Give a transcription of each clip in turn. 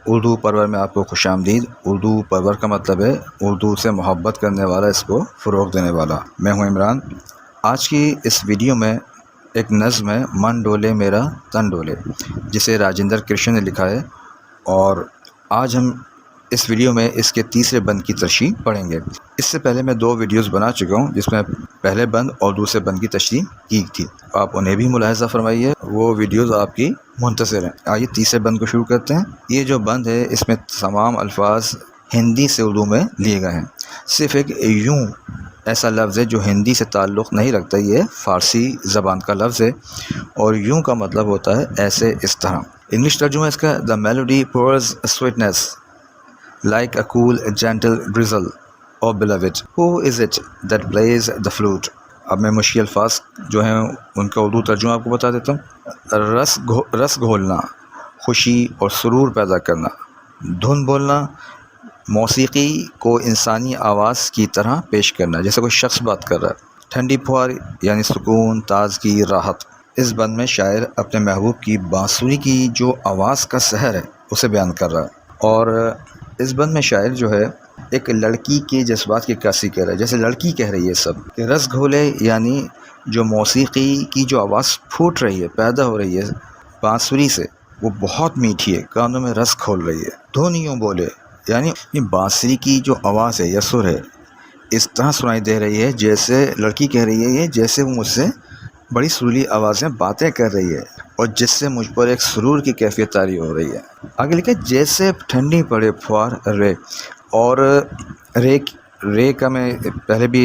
اردو پرور میں آپ کو خوش آمدید۔ اردو پرور کا مطلب ہے اردو سے محبت کرنے والا، اس کو فروغ دینے والا۔ میں ہوں عمران۔ آج کی اس ویڈیو میں ایک نظم ہے، من ڈولے میرا تن ڈولے، جسے راجندر کرشن نے لکھا ہے، اور آج ہم اس ویڈیو میں اس کے تیسرے بند کی تشریح پڑھیں گے۔ اس سے پہلے میں 2 ویڈیوز بنا چکا ہوں جس میں پہلے بند اور دوسرے بند کی تشریح کی تھی، آپ انہیں بھی ملاحظہ فرمائیے، وہ ویڈیوز آپ کی منتظر ہیں۔ آئیے تیسرے بند کو شروع کرتے ہیں۔ یہ جو بند ہے اس میں تمام الفاظ ہندی سے اردو میں لیے گئے ہیں، صرف ایک یوں ایسا لفظ ہے جو ہندی سے تعلق نہیں رکھتا، یہ فارسی زبان کا لفظ ہے، اور یوں کا مطلب ہوتا ہے ایسے، اس طرح۔ انگلش ترجمہ اس کا: The melody pours sweetness like a cool gentle drizzle, oh beloved, who is it that plays the flute؟ اب میں مشکل الفاظ جو ہیں ان کا اردو ترجمہ آپ کو بتا دیتا ہوں۔ رس گھولنا، خوشی اور سرور پیدا کرنا۔ دھن بولنا، موسیقی کو انسانی آواز کی طرح پیش کرنا، جیسے کوئی شخص بات کر رہا ہے۔ ٹھنڈی پھوار یعنی سکون، تازگی، راحت۔ اس بند میں شاعر اپنے محبوب کی بانسری کی جو آواز کا سحر ہے اسے بیان کر رہا ہے، اور اس بند میں شاعر جو ہے ایک لڑکی کے جذبات کی عکاسی کر رہا ہے، جیسے لڑکی کہہ رہی ہے سب کہ رس گھولے، یعنی جو موسیقی کی جو آواز پھوٹ رہی ہے، پیدا ہو رہی ہے بانسری سے، وہ بہت میٹھی ہے، کانوں میں رس کھول رہی ہے۔ دھن یوں بولے، یعنی بانسری کی جو آواز ہے یا سر ہے، اس طرح سنائی دے رہی ہے جیسے لڑکی کہہ رہی ہے، یہ جیسے وہ مجھ سے بڑی سریلی آواز میں باتیں کر رہی ہے، اور جس سے مجھ پر ایک سرور کی کیفیت طاری ہو رہی ہے۔ آگے لکھے جیسے ٹھنڈی پڑے پھوار رے، اور رے کا میں پہلے بھی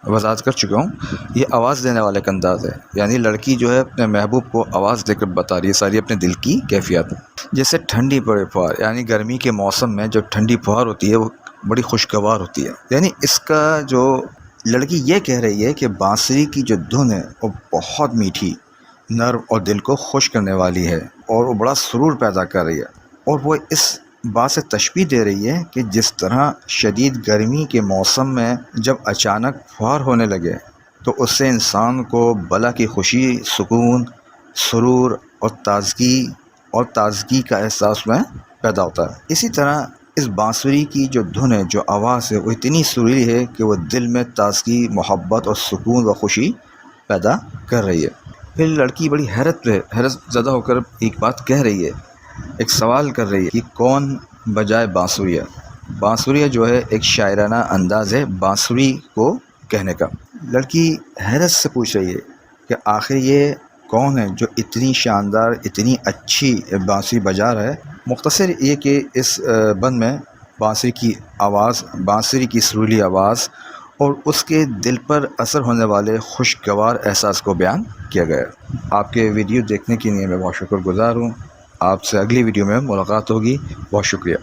وضاحت کر چکا ہوں، یہ آواز دینے والے کا انداز ہے، یعنی لڑکی جو ہے اپنے محبوب کو آواز دے کر بتا رہی ہے ساری اپنے دل کی کیفیت۔ جیسے ٹھنڈی پڑے پھوار، یعنی گرمی کے موسم میں جو ٹھنڈی پھوار ہوتی ہے وہ بڑی خوشگوار ہوتی ہے، یعنی اس کا جو لڑکی یہ کہہ رہی ہے کہ بانسری کی جو دھن ہے وہ بہت میٹھی، نرم اور دل کو خوش کرنے والی ہے، اور وہ بڑا سرور پیدا کر رہی ہے، اور وہ اس بات سے تشبیہ دے رہی ہے کہ جس طرح شدید گرمی کے موسم میں جب اچانک پھوار ہونے لگے تو اس سے انسان کو بلا کی خوشی، سکون، سرور اور تازگی کا احساس میں پیدا ہوتا ہے۔ اسی طرح اس بانسری کی جو دھن ہے، جو آواز ہے، وہ اتنی سریلی ہے کہ وہ دل میں تازگی، محبت اور سکون و خوشی پیدا کر رہی ہے۔ پھر لڑکی بڑی حیرت زدہ ہو کر ایک بات کہہ رہی ہے، ایک سوال کر رہی ہے کہ کون بجائے بانسریہ؟ بانسریہ جو ہے ایک شاعرانہ انداز ہے بانسری کو کہنے کا۔ لڑکی حیرت سے پوچھ رہی ہے کہ آخر یہ کون ہے جو اتنی شاندار، اتنی اچھی بانسری بجا رہا ہے۔ مختصر یہ کہ اس بند میں بانسری کی آواز، بانسری کی سریلی آواز اور اس کے دل پر اثر ہونے والے خوشگوار احساس کو بیان کیا گیا ہے۔ آپ کے ویڈیو دیکھنے کے لیے میں بہت شکر گزار ہوں۔ آپ سے اگلی ویڈیو میں ملاقات ہوگی۔ بہت شکریہ۔